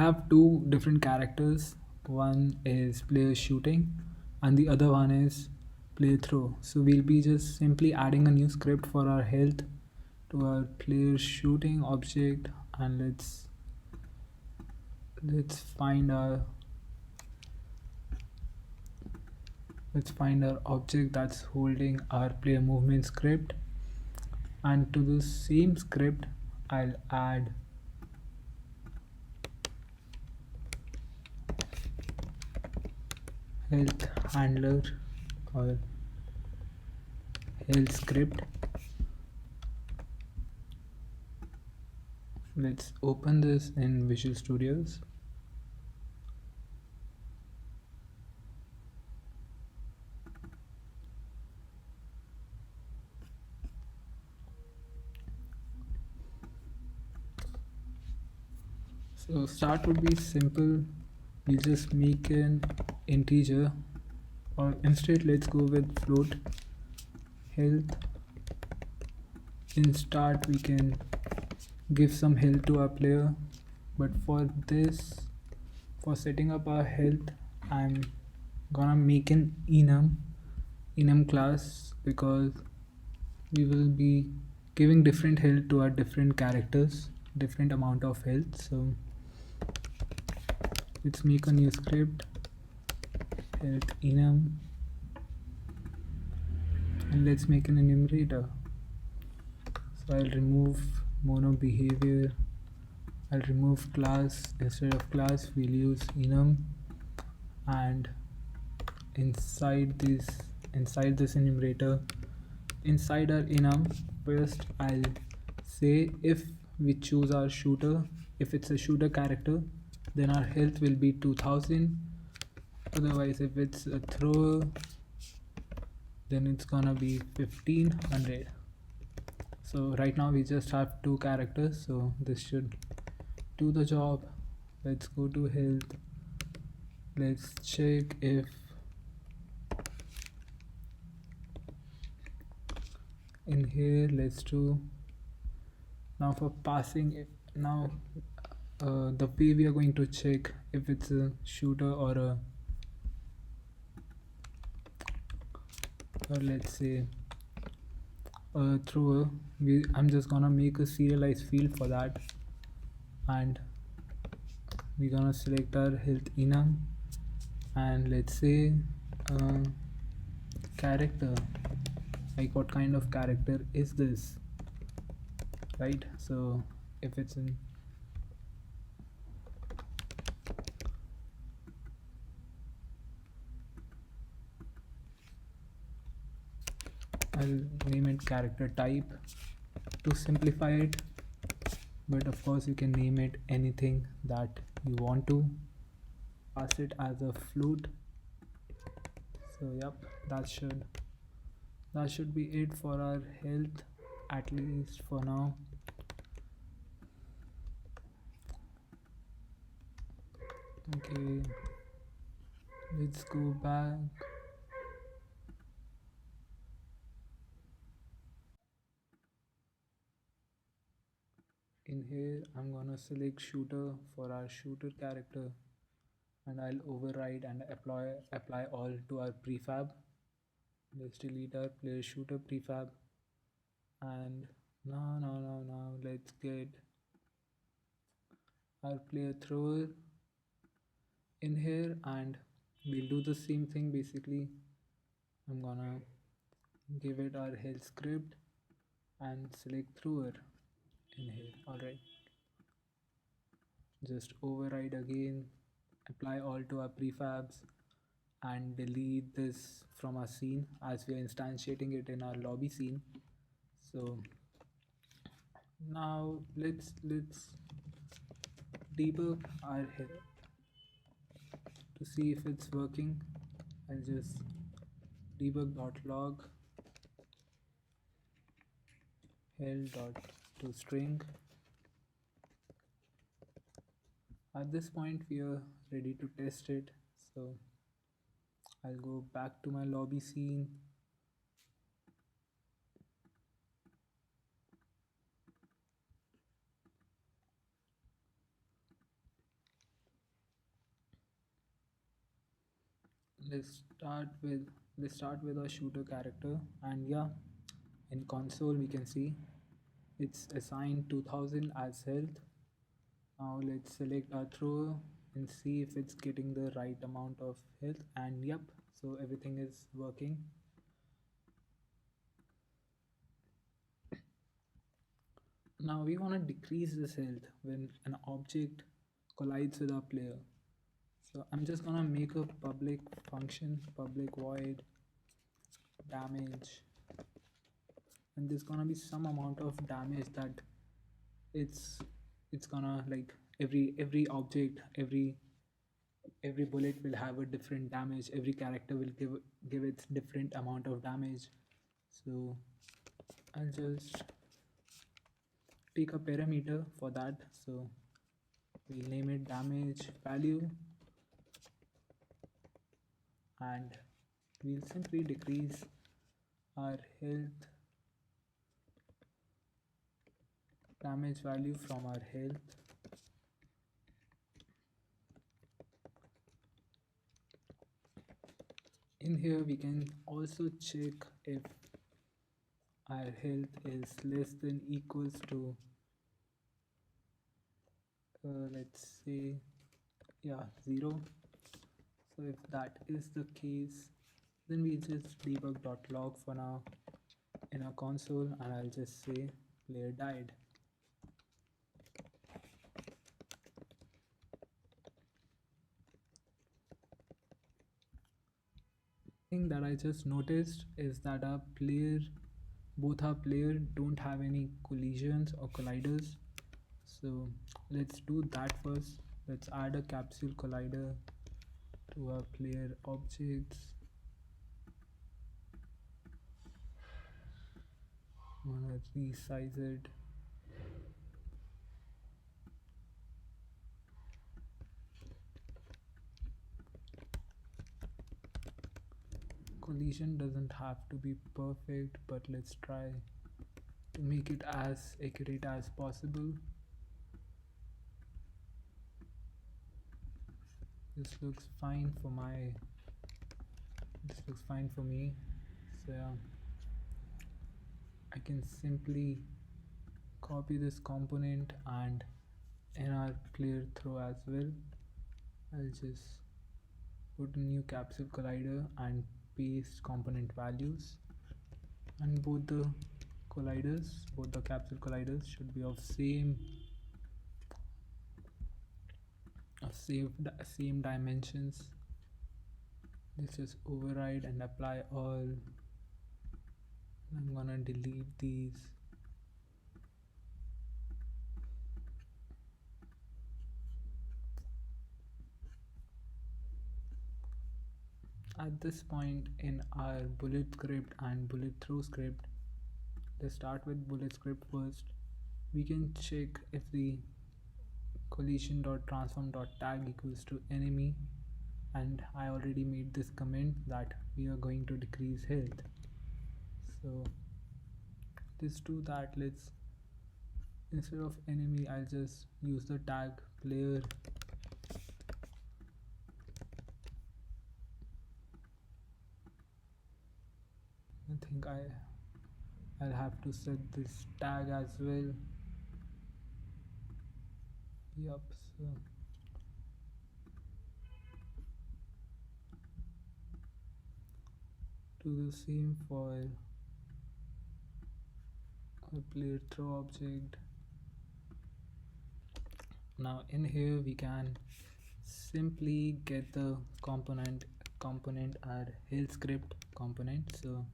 have two different characters. One is player shooting, and the other one is player throw. So we'll be just simply adding a new script for our health to our player shooting object, and let's find our object that's holding our player movement script. And to the same script, I'll add health handler or health script. Let's open this in Visual Studios. So start would be simple. We just make an integer, or instead let's go with float health. In start we can give some health to our player, but for this, for setting up our health, I'm gonna make an enum class, because we will be giving different health to our different characters, different amount of health. So let's make a new script, health enum, and let's make an enumerator. So I'll remove mono behavior, I'll remove class. Instead of class we'll use enum, and inside this enumerator, inside our enum, first I'll say if we choose our shooter, if it's a shooter character, then our health will be 2000. Otherwise, if it's a thrower, then it's gonna be 1500. So right now we just have two characters, so this should do the job. Let's go to health. Let's check if in here, let's do now for passing it. Now the way we are going to check if it's a shooter or let's say a thrower, I'm just gonna make a serialized field for that, and we're gonna select our health enum, and let's say character, like what kind of character is this, right? So if it's in I'll name it character type to simplify it, but of course you can name it anything that you want to. Pass it as a float. So yep, that should be it for our health, at least for now. Okay, let's go back. In here I'm gonna select shooter for our shooter character, and I'll override and apply all to our prefab. Let's delete our player shooter prefab, and now let's get our player thrower in here, and we'll do the same thing. Basically, I'm gonna give it our health script and select thrower in here. Alright, just override again, apply all to our prefabs, and delete this from our scene as we are instantiating it in our lobby scene. So now let's debug our health to see if it's working. I'll just debug.log health.toString. At this point we are ready to test it, so I'll go back to my lobby scene. Let's start with a shooter character, and yeah, in console we can see it's assigned 2000 as health. Now let's select our thrower and see if it's getting the right amount of health, and yep, so everything is working. Now we want to decrease this health when an object collides with our player. So I'm just gonna make a public function, public void damage, and there's gonna be some amount of damage that it's it's gonna like every object, every bullet will have a different damage. Every character will give its different amount of damage. So I'll just pick a parameter for that. So we'll name it damage value, and we'll simply decrease our health damage value from our health. In here we can also check if our health is less than equals to let's say, yeah, 0. So if that is the case, then we just debug.log for now in our console, and I'll just say player died. Thing that I just noticed is that both our player don't have any collisions or colliders. So let's do that first. Let's add a capsule collider to our player objects. I'm gonna resize it. Collision doesn't have to be perfect, but let's try to make it as accurate as possible. This looks fine for me. So yeah, I can simply copy this component, and in our player throw as well, I'll just put a new capsule collider and paste component values, and both the capsule colliders should be of same dimensions. Let's just override and apply all. I'm gonna delete these. At this point in our bullet script and bullet throw script, let's start with bullet script first. We can check if the collision.transform.tag equals to enemy, and I already made this comment that we are going to decrease health. So let's do that. Let's, instead of enemy, I'll just use the tag player. I think I'll have to set this tag as well. Yup, so do the same for a player throw object. Now in here we can simply get the component our health script component. So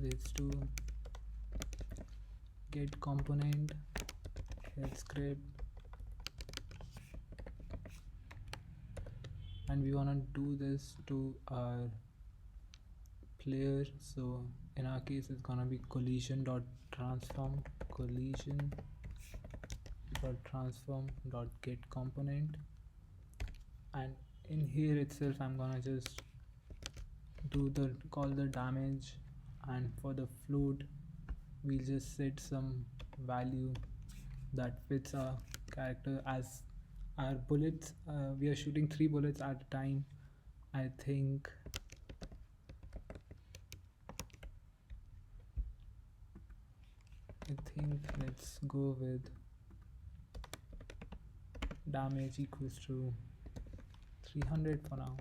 let's do get component health script, and we want to do this to our player. So in our case it's gonna be collision.transform.get component, and in here itself I'm gonna just call the damage, and for the float we'll just set some value that fits our character as our bullets. We are shooting 3 bullets at a time, I think let's go with damage equals to 300 for now,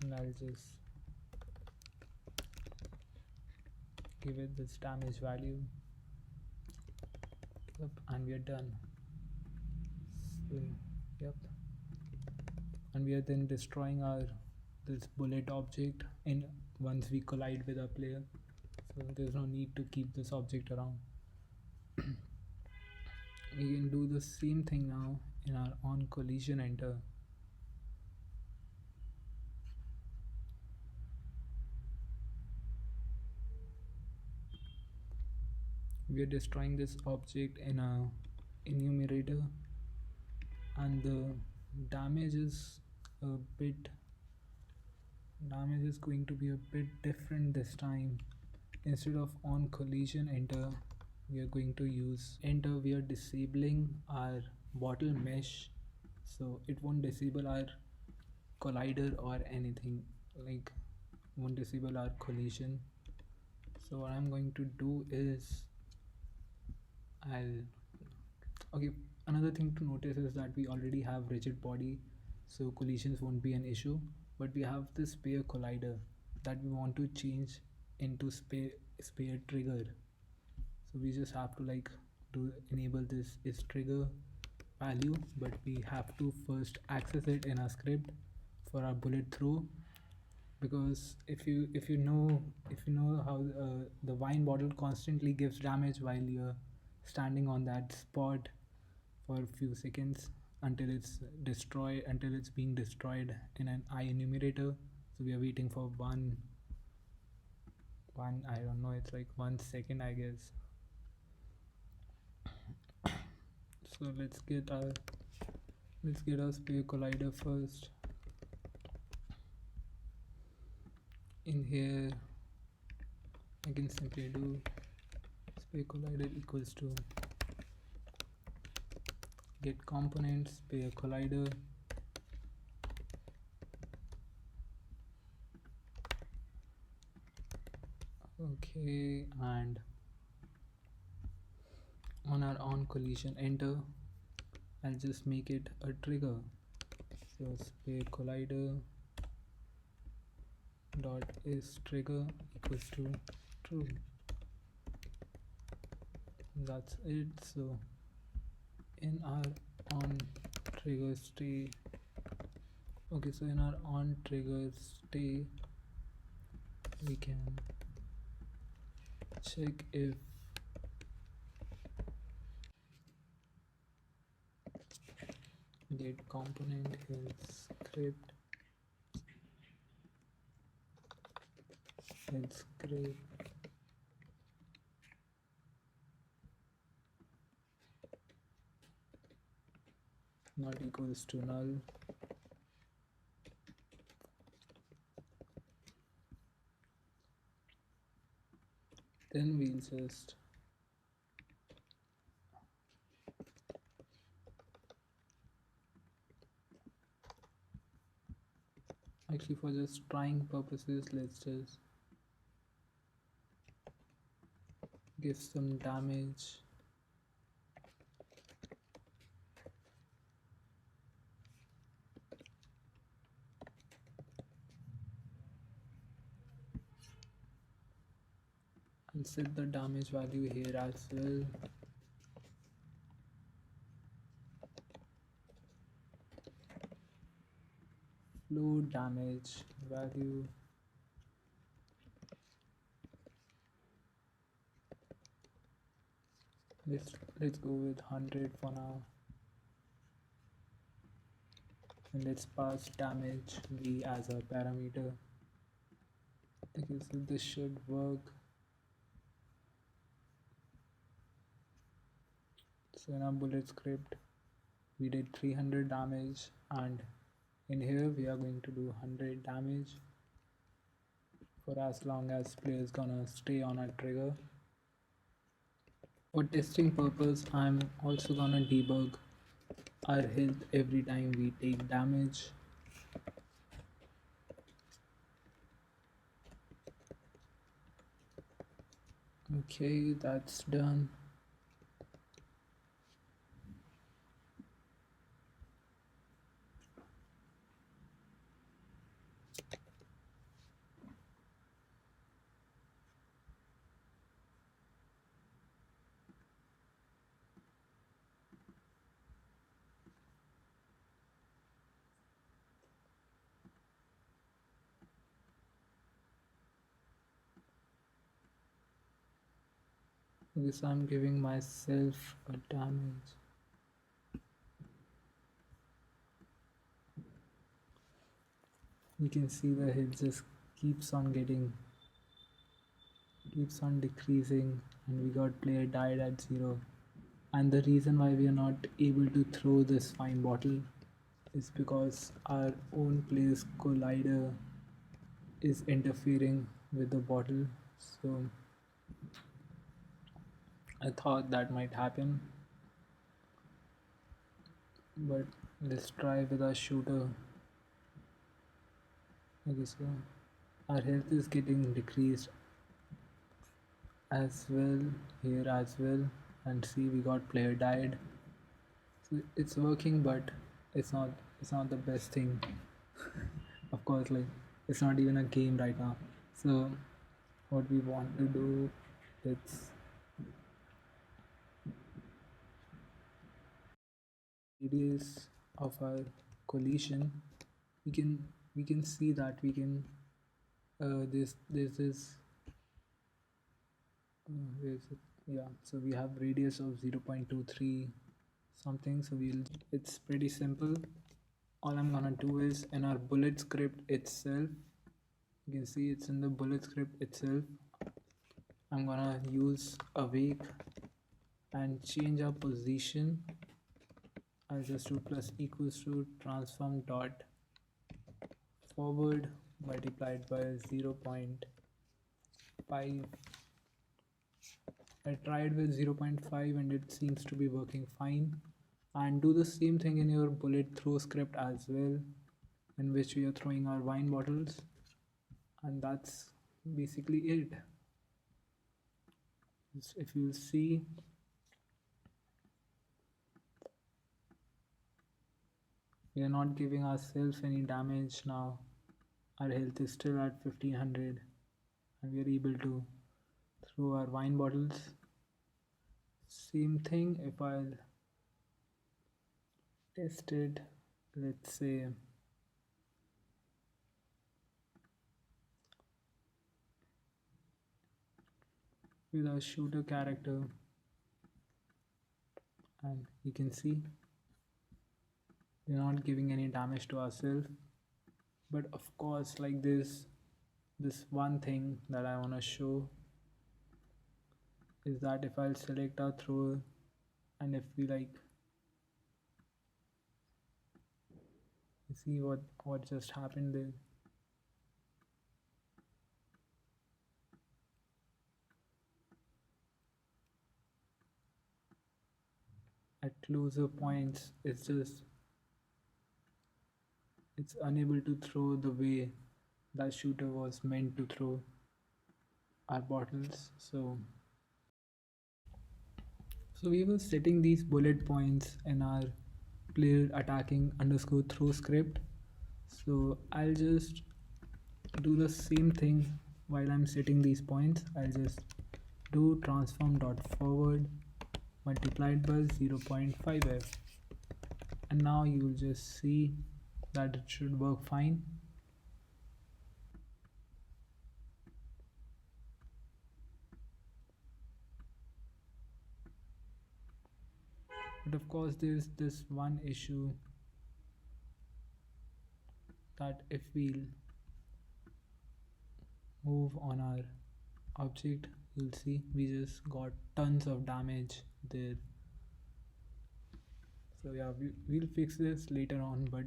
and I'll just give it this damage value. Yep, and we are done. So, yep, and we are then destroying our this bullet object in once we collide with our player, so there's no need to keep this object around. We can do the same thing now in our on collision enter. We are destroying this object in a enumerator, and the damage is a bit going to be a bit different this time. Instead of on collision enter, we are going to use enter. We are disabling our bottle mesh, so it won't disable our collider or anything, like won't disable our collision. So what I'm going to do is I'll okay, another thing to notice is that we already have rigid body, so collisions won't be an issue, but we have this spare collider that we want to change into spare trigger. So we just have to like do enable this is trigger value, but we have to first access it in our script for our bullet throw, because if you know how the wine bottle constantly gives damage while you're standing on that spot for a few seconds until it's being destroyed in an eye enumerator. So we are waiting for one I don't know, it's like 1 second I guess. So let's get our sphere collider first. In here I can simply do sphere collider equals to get components sphere collider, okay, and on our on collision enter I'll just make it a trigger. So sphere collider dot is trigger equals to true. That's it. So in our on trigger stay, okay, so in our on trigger stay we can check if get component is script not equals to null. Then we'll just actually, for just trying purposes, let's just give some damage. I'll set the damage value here as well. Flow damage value. Let's go with 100 for now, and let's pass damage v as a parameter. Okay, so this should work. So in our bullet script we did 300 damage, and in here we are going to do 100 damage for as long as player is gonna stay on a trigger. For testing purpose I'm also gonna debug our health every time we take damage. Okay, that's done. Okay, so I'm giving myself a damage. You can see the health just keeps on getting, keeps on decreasing, and we got player died at 0. And the reason why we are not able to throw this fine bottle is because our own player's collider is interfering with the bottle. So I thought that might happen, but let's try with our shooter. Okay, so our health is getting decreased as well here as well, and see we got player died. So it's working, but it's not the best thing. Of course, like it's not even a game right now. So what we want to do, it's radius of our collision. We can see that we can this where is it? Yeah, so we have radius of 0.23 something. So we'll, it's pretty simple. All I'm gonna do is in our bullet script itself, you can see it's in the bullet script itself. I'm gonna use awake and change our position. I'll just do plus equals to transform dot forward multiplied by 0.5. I tried with 0.5 and it seems to be working fine. And do the same thing in your bullet throw script as well, in which we are throwing our wine bottles. And that's basically it. If you see, we are not giving ourselves any damage now. Our health is still at 1500 and we are able to throw our wine bottles. Same thing if I'll test it, let's say with a shooter character, and you can see we're not giving any damage to ourselves. But of course, like this one thing that I want to show is that if I'll select our thrower and if we like, you see what just happened there. At closer points, it's unable to throw the way that shooter was meant to throw our bottles. So we were setting these bullet points in our player attacking underscore throw script. So I'll just do the same thing while I'm setting these points. I'll just do transform dot forward multiplied by 0.5f, and now you'll just see that it should work fine. But of course there's this one issue, that if we'll move on our object, you'll see we just got tons of damage there. So yeah, we'll fix this later on, but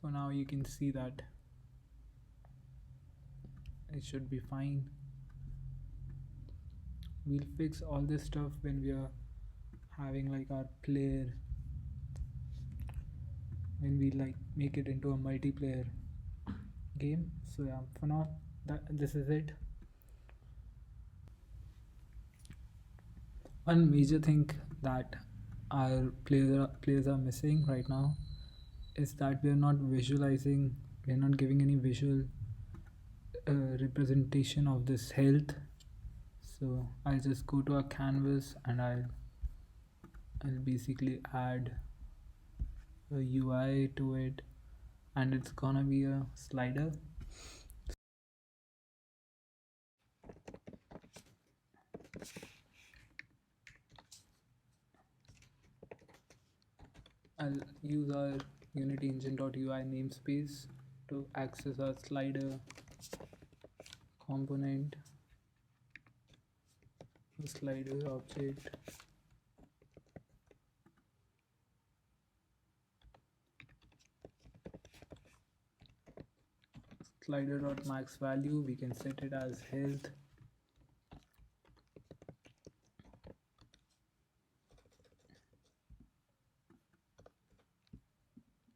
for now you can see that it should be fine. We'll fix all this stuff when we are having like our player when we like make it into a multiplayer game. So yeah, for now this is it. One major thing that our players are missing right now is that we are not visualizing, we are not giving any visual representation of this health. So I'll just go to a canvas and I'll basically add a UI to it, and it's gonna be a slider. I'll use our Unity engine.ui namespace to access our slider component, slider object. Slider.max value, we can set it as health.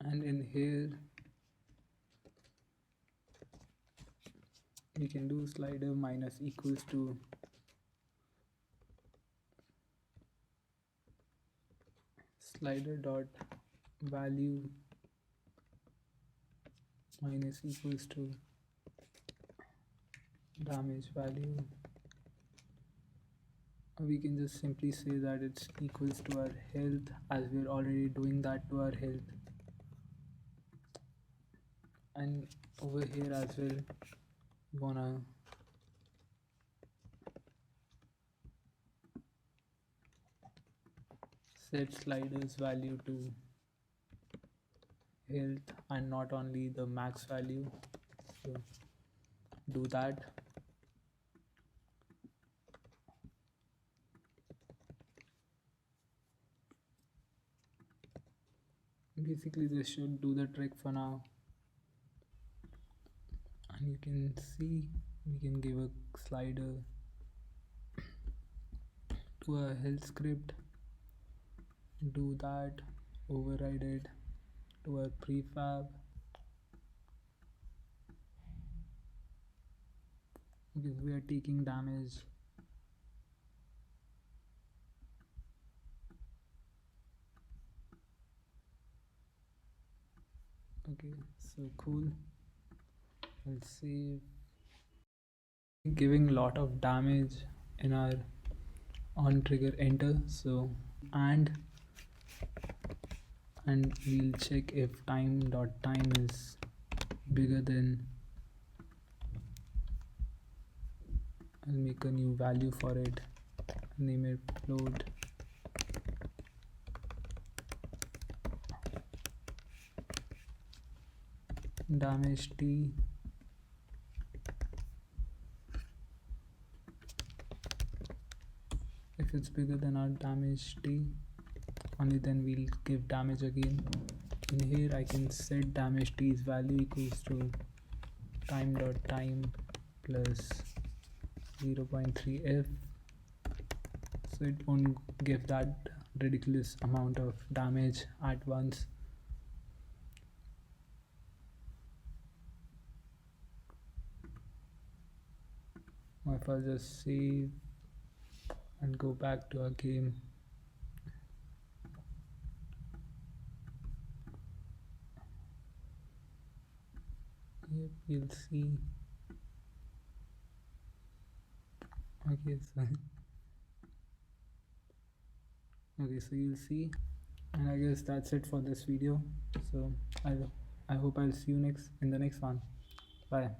And in here we can do slider minus equals to slider dot value minus equals to damage value. We can just simply say that it's equals to our health, as we're already doing that to our health. And over here as well, we wanna set sliders value to health and not only the max value. So do that. Basically this should do the trick for now. And you can see we can give a slider to a health script, do that, override it to our prefab, because we are taking damage. Okay, so cool. I'll save. Giving lot of damage in our on trigger enter. So and we'll check if time is bigger than, I'll make a new value for it, name it load. Damage t, if it's bigger than our damage t, only then we'll give damage again. In here I can set damage t's value equals to time plus 0.3f, so it won't give that ridiculous amount of damage at once. If I'll just save and go back to our game, yep, you'll see. Okay, so so you'll see, and I guess that's it for this video. So I hope I'll see you in the next one. Bye.